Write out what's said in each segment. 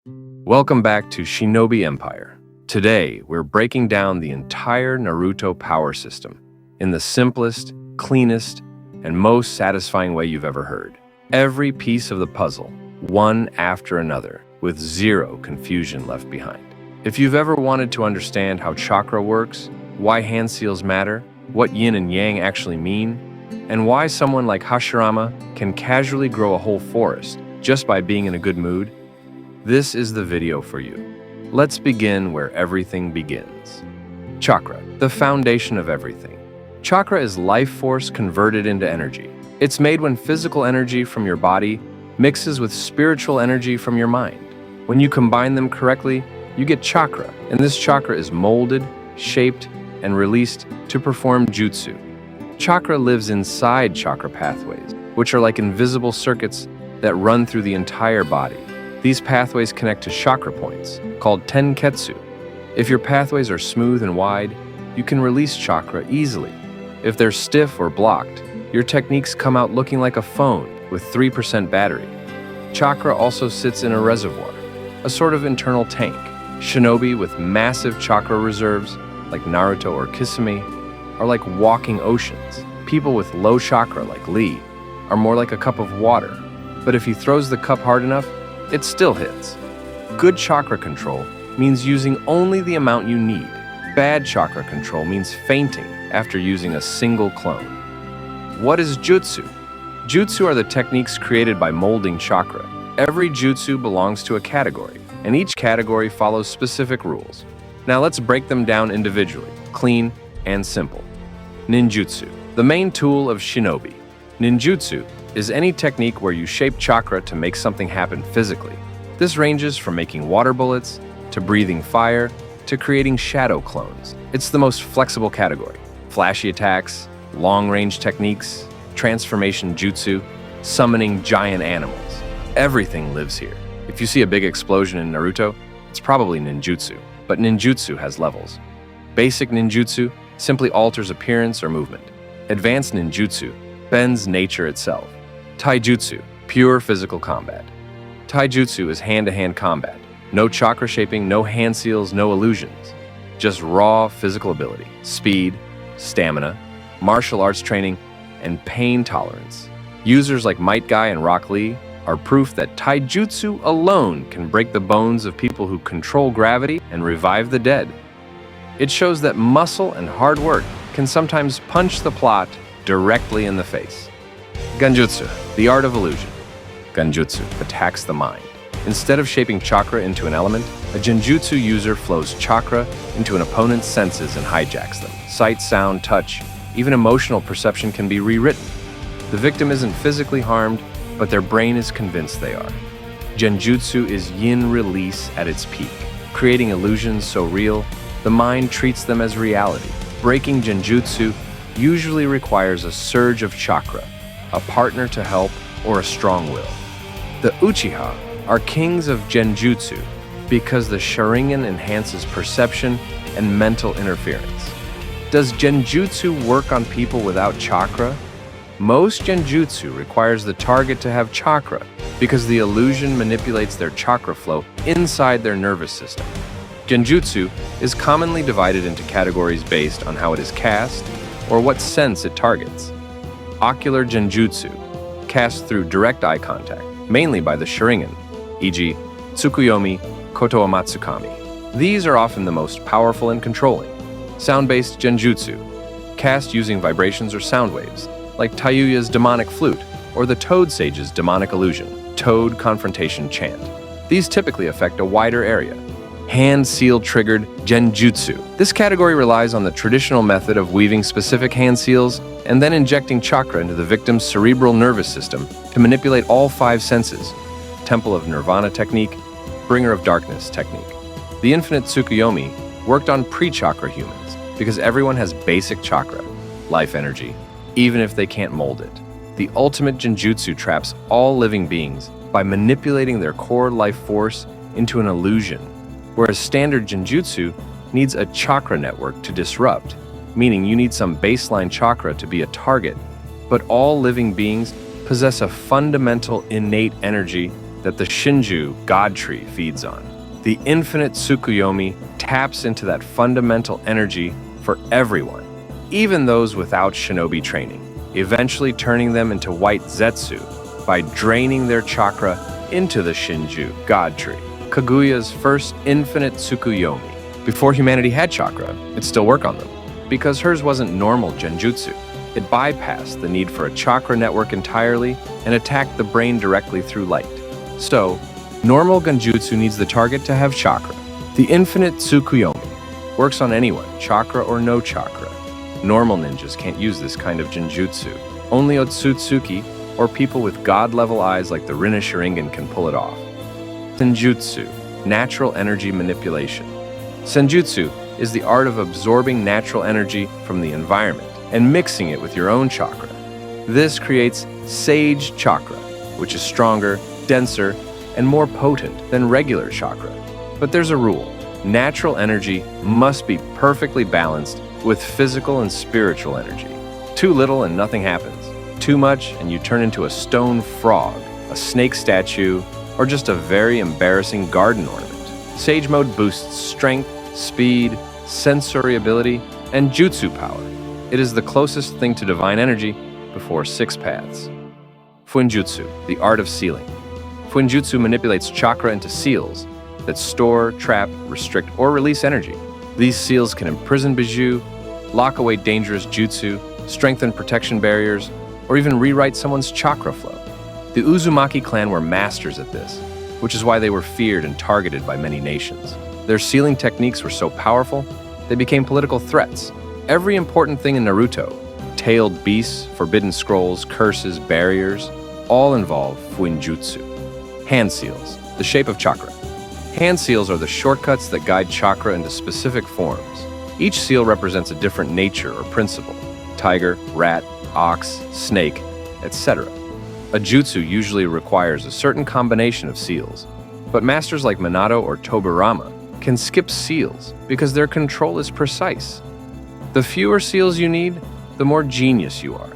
Welcome back to Shinobi Empire. Today, we're breaking down the entire Naruto power system in the simplest, cleanest, and most satisfying way you've ever heard. Every piece of the puzzle, one after another, with zero confusion left behind. If you've ever wanted to understand how chakra works, why hand seals matter, what yin and yang actually mean, and why someone like Hashirama can casually grow a whole forest just by being in a good mood, this is the video for you. Let's begin where everything begins. Chakra, the foundation of everything. Chakra is life force converted into energy. It's made when physical energy from your body mixes with spiritual energy from your mind. When you combine them correctly, you get chakra, and this chakra is molded, shaped, and released to perform jutsu. Chakra lives inside chakra pathways, which are like invisible circuits that run through the entire body. These pathways connect to chakra points, called tenketsu. If your pathways are smooth and wide, you can release chakra easily. If they're stiff or blocked, your techniques come out looking like a phone with 3% battery. Chakra also sits in a reservoir, a sort of internal tank. Shinobi with massive chakra reserves, like Naruto or Kisame, are like walking oceans. People with low chakra, like Lee, are more like a cup of water. But if he throws the cup hard enough, it still hits. Good chakra control means using only the amount you need. Bad chakra control means fainting after using a single clone. What is Jutsu? Jutsu are the techniques created by molding chakra. Every jutsu belongs to a category, and each category follows specific rules. Now let's break them down individually, clean and simple. Ninjutsu, the main tool of Shinobi. Ninjutsu is any technique where you shape chakra to make something happen physically. This ranges from making water bullets, to breathing fire, to creating shadow clones. It's the most flexible category. Flashy attacks, long-range techniques, transformation jutsu, summoning giant animals. Everything lives here. If you see a big explosion in Naruto, it's probably ninjutsu, but ninjutsu has levels. Basic ninjutsu simply alters appearance or movement. Advanced ninjutsu bends nature itself. Taijutsu, pure physical combat. Taijutsu is hand-to-hand combat. No chakra shaping, no hand seals, no illusions. Just raw physical ability, speed, stamina, martial arts training, and pain tolerance. Users like Might Guy and Rock Lee are proof that Taijutsu alone can break the bones of people who control gravity and revive the dead. It shows that muscle and hard work can sometimes punch the plot directly in the face. Genjutsu, the art of illusion. Genjutsu attacks the mind. Instead of shaping chakra into an element, a Genjutsu user flows chakra into an opponent's senses and hijacks them. Sight, sound, touch, even emotional perception can be rewritten. The victim isn't physically harmed, but their brain is convinced they are. Genjutsu is Yin Release at its peak, creating illusions so real, the mind treats them as reality. Breaking Genjutsu usually requires a surge of chakra, a partner to help, or a strong will. The Uchiha are kings of Genjutsu because the Sharingan enhances perception and mental interference. Does Genjutsu work on people without chakra? Most Genjutsu requires the target to have chakra because the illusion manipulates their chakra flow inside their nervous system. Genjutsu is commonly divided into categories based on how it is cast or what sense it targets. Ocular Genjutsu, cast through direct eye contact, mainly by the Sharingan, e.g. Tsukuyomi, Koto Amatsukami. These are often the most powerful and controlling. Sound-based Genjutsu, cast using vibrations or sound waves, like Taiyuya's demonic flute or the Toad Sage's demonic illusion, Toad Confrontation Chant. These typically affect a wider area. Hand-seal triggered Genjutsu. This category relies on the traditional method of weaving specific hand seals and then injecting chakra into the victim's cerebral nervous system to manipulate all 5 senses. Temple of Nirvana technique, Bringer of Darkness technique. The Infinite Tsukuyomi worked on pre-chakra humans because everyone has basic chakra, life energy, even if they can't mold it. The ultimate Genjutsu traps all living beings by manipulating their core life force into an illusion, whereas standard Genjutsu needs a chakra network to disrupt, meaning you need some baseline chakra to be a target, but all living beings possess a fundamental innate energy that the Shinju God Tree feeds on. The infinite Tsukuyomi taps into that fundamental energy for everyone, even those without shinobi training, eventually turning them into white Zetsu by draining their chakra into the Shinju God Tree, Kaguya's first infinite Tsukuyomi. Before humanity had chakra, it'd still work on them, because hers wasn't normal Genjutsu. It bypassed the need for a chakra network entirely and attacked the brain directly through light. So, normal Genjutsu needs the target to have chakra. The infinite Tsukuyomi works on anyone, chakra or no chakra. Normal ninjas can't use this kind of Genjutsu. Only Otsutsuki or people with god-level eyes like the Rinne Sharingan can pull it off. Senjutsu, natural energy manipulation. Senjutsu is the art of absorbing natural energy from the environment and mixing it with your own chakra. This creates Sage Chakra, which is stronger, denser, and more potent than regular chakra. But there's a rule. Natural energy must be perfectly balanced with physical and spiritual energy. Too little and nothing happens. Too much and you turn into a stone frog, a snake statue, or just a very embarrassing garden ornament. Sage mode boosts strength, speed, sensory ability, and jutsu power. It is the closest thing to divine energy before 6 paths. Fuinjutsu, the art of sealing. Fuinjutsu manipulates chakra into seals that store, trap, restrict, or release energy. These seals can imprison bijou, lock away dangerous jutsu, strengthen protection barriers, or even rewrite someone's chakra flow. The Uzumaki clan were masters at this, which is why they were feared and targeted by many nations. Their sealing techniques were so powerful, they became political threats. Every important thing in Naruto, tailed beasts, forbidden scrolls, curses, barriers, all involve Fuinjutsu. Hand seals, the shape of chakra. Hand seals are the shortcuts that guide chakra into specific forms. Each seal represents a different nature or principle: tiger, rat, ox, snake, etc. A jutsu usually requires a certain combination of seals, but masters like Minato or Tobirama can skip seals because their control is precise. The fewer seals you need, the more genius you are.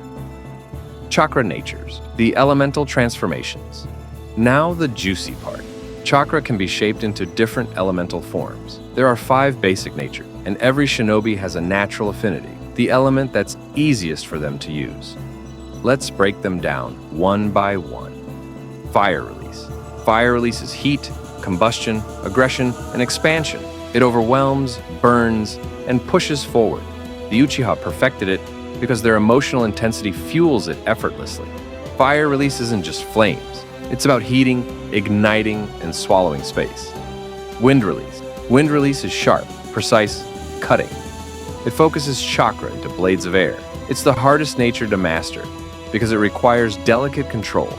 Chakra natures, the elemental transformations. Now the juicy part. Chakra can be shaped into different elemental forms. There are 5 basic natures, and every shinobi has a natural affinity, the element that's easiest for them to use. Let's break them down one by one. Fire release. Fire release is heat, combustion, aggression, and expansion. It overwhelms, burns, and pushes forward. The Uchiha perfected it because their emotional intensity fuels it effortlessly. Fire release isn't just flames. It's about heating, igniting, and swallowing space. Wind release. Wind release is sharp, precise, cutting. It focuses chakra into blades of air. It's the hardest nature to master because it requires delicate control,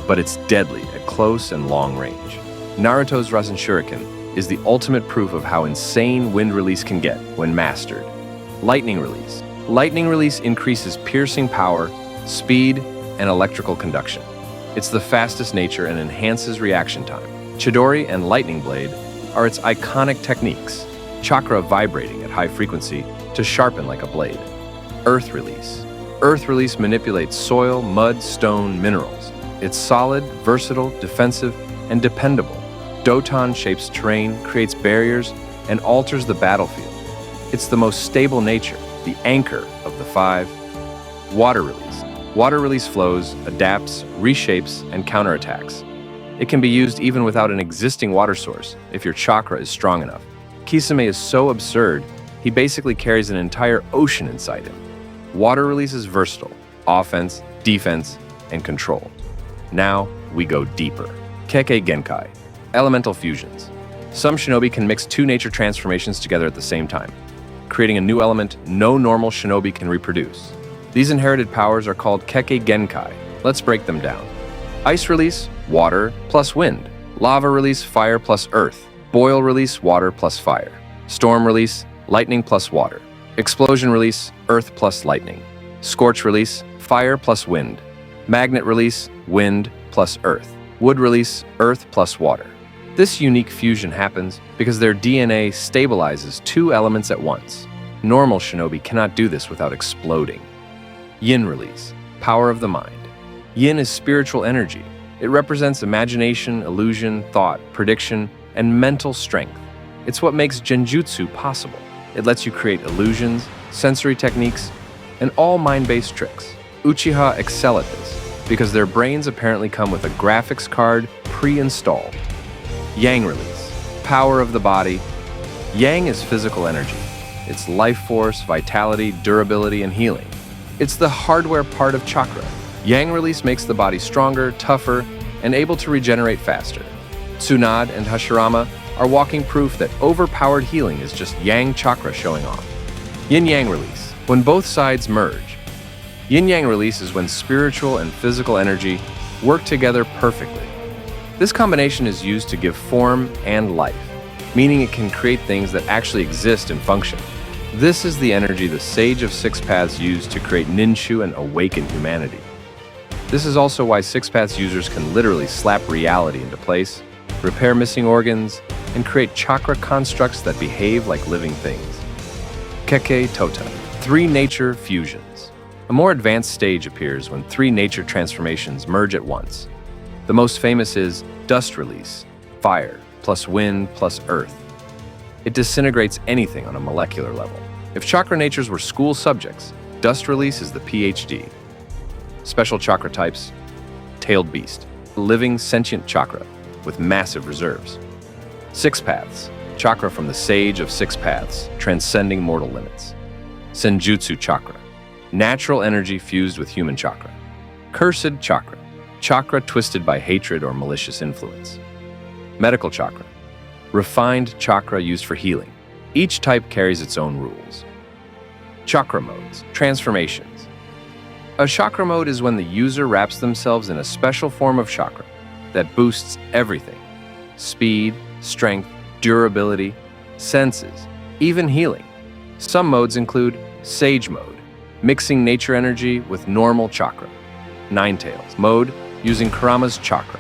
but it's deadly at close and long range. Naruto's Rasen Shuriken is the ultimate proof of how insane wind release can get when mastered. Lightning release. Lightning release increases piercing power, speed, and electrical conduction. It's the fastest nature and enhances reaction time. Chidori and Lightning Blade are its iconic techniques, chakra vibrating at high frequency to sharpen like a blade. Earth release. Earth release manipulates soil, mud, stone, minerals. It's solid, versatile, defensive, and dependable. Doton shapes terrain, creates barriers, and alters the battlefield. It's the most stable nature, the anchor of the 5. Water release. Water release flows, adapts, reshapes, and counterattacks. It can be used even without an existing water source if your chakra is strong enough. Kisame is so absurd, he basically carries an entire ocean inside him. Water release is versatile: offense, defense, and control. Now we go deeper. Kekkei Genkai, elemental fusions. Some shinobi can mix 2 nature transformations together at the same time, creating a new element no normal shinobi can reproduce. These inherited powers are called Kekkei Genkai. Let's break them down. Ice release, water plus wind. Lava release, fire plus earth. Boil release, water plus fire. Storm release, lightning plus water. Explosion release, earth plus lightning. Scorch release, fire plus wind. Magnet release, wind plus earth. Wood release, earth plus water. This unique fusion happens because their DNA stabilizes 2 elements at once. Normal shinobi cannot do this without exploding. Yin release, power of the mind. Yin is spiritual energy. It represents imagination, illusion, thought, prediction, and mental strength. It's what makes Genjutsu possible. It lets you create illusions, sensory techniques, and all mind-based tricks. Uchiha excel at this because their brains apparently come with a graphics card pre-installed. Yang Release, power of the body. Yang is physical energy. It's life force, vitality, durability, and healing. It's the hardware part of Chakra. Yang Release makes the body stronger, tougher, and able to regenerate faster. Tsunade and Hashirama are walking proof that overpowered healing is just Yang Chakra showing off. Yin-Yang Release, when both sides merge. Yin-Yang Release is when spiritual and physical energy work together perfectly. This combination is used to give form and life, meaning it can create things that actually exist and function. This is the energy the Sage of Six Paths used to create Ninshu and awaken humanity. This is also why Six Paths users can literally slap reality into place, repair missing organs, and create chakra constructs that behave like living things. Keke Tota, three nature fusions. A more advanced stage appears when three nature transformations merge at once. The most famous is Dust Release, fire plus wind plus earth. It disintegrates anything on a molecular level. If chakra natures were school subjects, Dust Release is the PhD. Special chakra types: Tailed Beast, living sentient chakra with massive reserves. Six Paths, chakra from the Sage of Six Paths, transcending mortal limits. Genjutsu chakra, natural energy fused with human chakra. Cursed chakra, chakra twisted by hatred or malicious influence. Medical chakra, refined chakra used for healing. Each type carries its own rules. Chakra modes, transformations. A chakra mode is when the user wraps themselves in a special form of chakra that boosts everything: speed, strength, durability, senses, even healing. Some modes include Sage mode, mixing nature energy with normal chakra. Ninetales mode, using Kurama's chakra.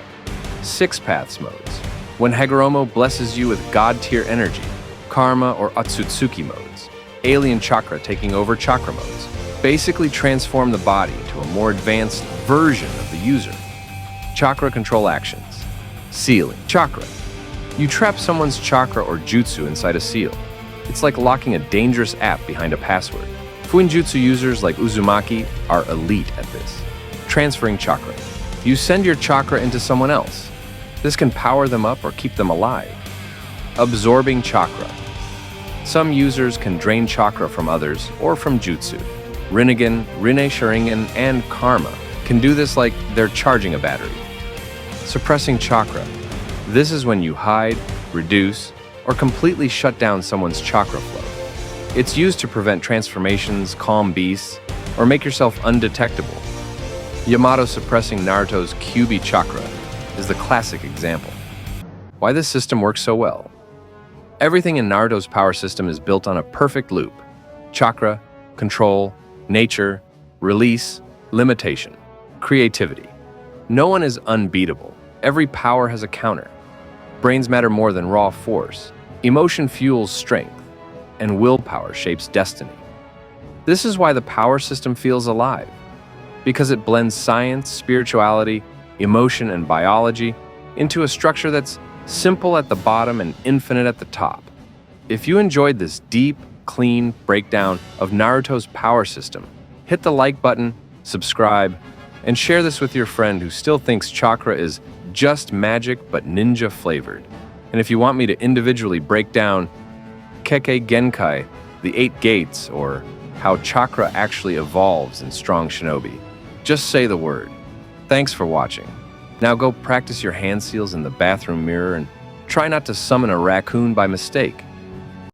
Six Paths modes, when Hagoromo blesses you with god-tier energy. Karma or Otsutsuki modes, alien chakra taking over chakra modes, basically transform the body to a more advanced version of the user. Chakra control actions. Sealing chakra. You trap someone's chakra or jutsu inside a seal. It's like locking a dangerous app behind a password. Fuinjutsu users like Uzumaki are elite at this. Transferring chakra. You send your chakra into someone else. This can power them up or keep them alive. Absorbing chakra. Some users can drain chakra from others or from jutsu. Rinnegan, Rinne Sharingan, and Karma can do this like they're charging a battery. Suppressing chakra. This is when you hide, reduce, or completely shut down someone's chakra flow. It's used to prevent transformations, calm beasts, or make yourself undetectable. Yamato suppressing Naruto's Kyuubi chakra is the classic example. Why this system works so well? Everything in Naruto's power system is built on a perfect loop: chakra, control, nature, release, limitation, creativity. No one is unbeatable. Every power has a counter. Brains matter more than raw force. Emotion fuels strength, and willpower shapes destiny. This is why the power system feels alive, because it blends science, spirituality, emotion, and biology into a structure that's simple at the bottom and infinite at the top. If you enjoyed this deep, clean breakdown of Naruto's power system, hit the like button, subscribe, and share this with your friend who still thinks chakra is just magic but ninja flavored. And if you want me to individually break down Kekkei Genkai, the 8 gates, or how chakra actually evolves in strong shinobi, just say the word. Thanks for watching. Now go practice your hand seals in the bathroom mirror and try not to summon a raccoon by mistake.